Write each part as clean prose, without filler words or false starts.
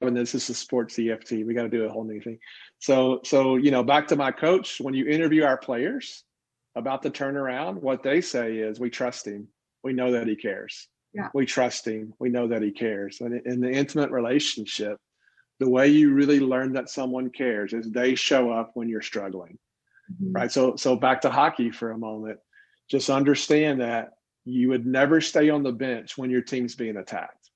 loving this. This is sports EFT. We got to do a whole new thing. So, back to my coach, when you interview our players about the turnaround, what they say is, we trust him. We know that he cares. Yeah. We trust him. We know that he cares. And in the intimate relationship, the way you really learn that someone cares is they show up when you're struggling, right? So back to hockey for a moment, just understand that you would never stay on the bench when your team's being attacked.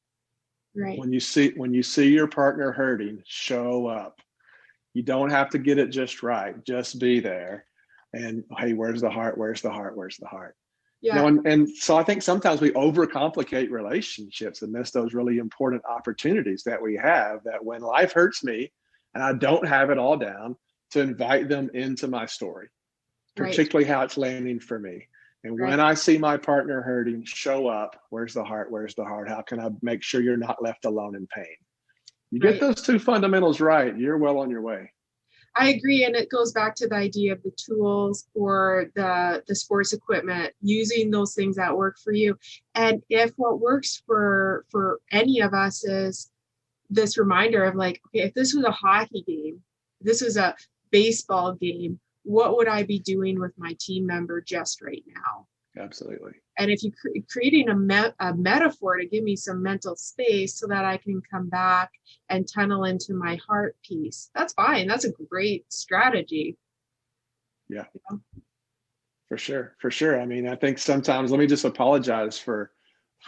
Right. When you see your partner hurting, show up. You don't have to get it just right. Just be there. And hey, where's the heart? Where's the heart? Where's the heart? Yeah. And so I think sometimes we overcomplicate relationships and miss those really important opportunities that we have, that when life hurts me and I don't have it all down, to invite them into my story, particularly how it's landing for me. And when I see my partner hurting, show up. Where's the heart? Where's the heart? How can I make sure you're not left alone in pain? You get those two fundamentals right, you're well on your way. I agree. And it goes back to the idea of the tools or the sports equipment, using those things that work for you. And if what works for any of us is this reminder of like, okay, if this was a hockey game, this was a baseball game, what would I be doing with my team member just right now? Absolutely. And if you creating a metaphor to give me some mental space so that I can come back and tunnel into my heart piece, that's fine. That's a great strategy. Yeah, for sure. I mean, I think sometimes, let me just apologize for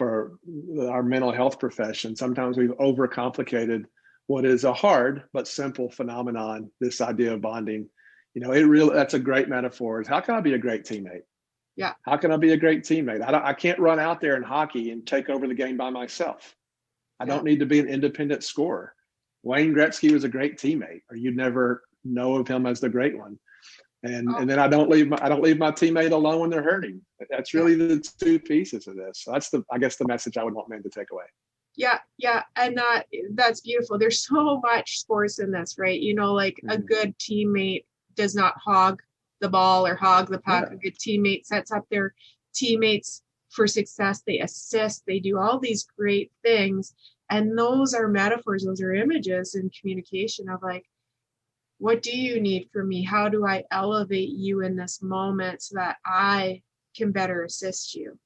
our mental health profession. Sometimes we've overcomplicated what is a hard but simple phenomenon, this idea of bonding. That's a great metaphor. Is how can I be a great teammate? Yeah. How can I be a great teammate? I can't run out there in hockey and take over the game by myself. I don't need to be an independent scorer. Wayne Gretzky was a great teammate, or you'd never know of him as the great one. And then I don't leave my teammate alone when they're hurting. That's really the two pieces of this. So that's I guess the message I would want men to take away. Yeah. And that's beautiful. There's so much sports in this, right? A good teammate does not hog the ball or hog the puck. A good teammate sets up their teammates for success. They assist. They do all these great things. And those are metaphors. Those are images in communication of like, what do you need from me? How do I elevate you in this moment so that I can better assist you?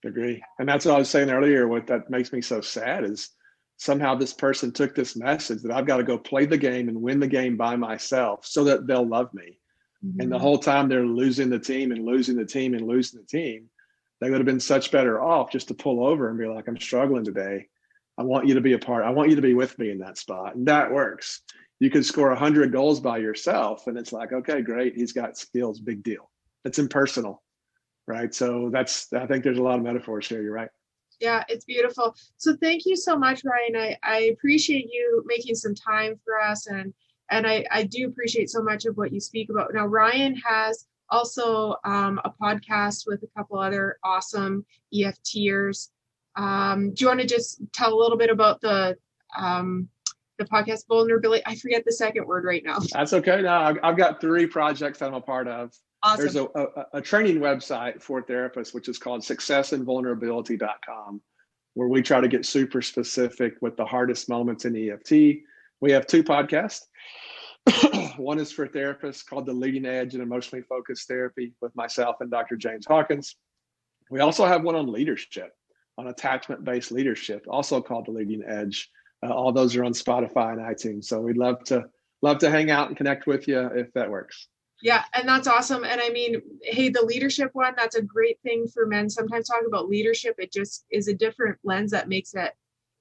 Agree. And that's what I was saying earlier. What that makes me so sad is somehow this person took this message that I've got to go play the game and win the game by myself so that they'll love me. Mm-hmm. And the whole time they're losing the team and losing the team and losing the team. They would have been such better off just to pull over and be like, I'm struggling today. I want you to be a part. I want you to be with me in that spot. And that works. You could score 100 goals by yourself. And it's like, okay, great. He's got skills. Big deal. It's impersonal. Right. So I think there's a lot of metaphors here. You're right. Yeah, it's beautiful. So thank you so much, Ryan. I appreciate you making some time for us. And I do appreciate so much of what you speak about. Now, Ryan has also a podcast with a couple other awesome EFTers. Do you want to just tell a little bit about the podcast vulnerability? I forget the second word right now. That's okay. No, I've got 3 projects that I'm a part of. Awesome. There's a training website for therapists, which is called successinvulnerability.com, where we try to get super specific with the hardest moments in EFT. We have 2 podcasts. One is for therapists called The Leading Edge in Emotionally Focused Therapy with myself and Dr. James Hawkins. We also have one on leadership, on attachment-based leadership, also called The Leading Edge. All those are on Spotify and iTunes. So we'd love to hang out and connect with you if that works. Yeah, and that's awesome. And I mean, hey, the leadership one, that's a great thing for men. Sometimes talking about leadership, it just is a different lens that makes it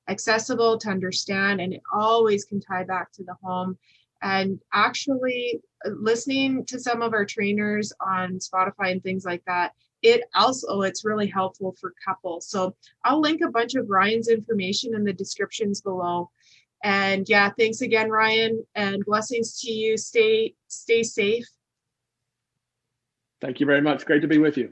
accessible to understand. And it always can tie back to the home. And actually listening to some of our trainers on Spotify and things like that, it's really helpful for couples. So I'll link a bunch of Ryan's information in the descriptions below. And yeah, thanks again, Ryan, and blessings to you. Stay safe. Thank you very much. Great to be with you.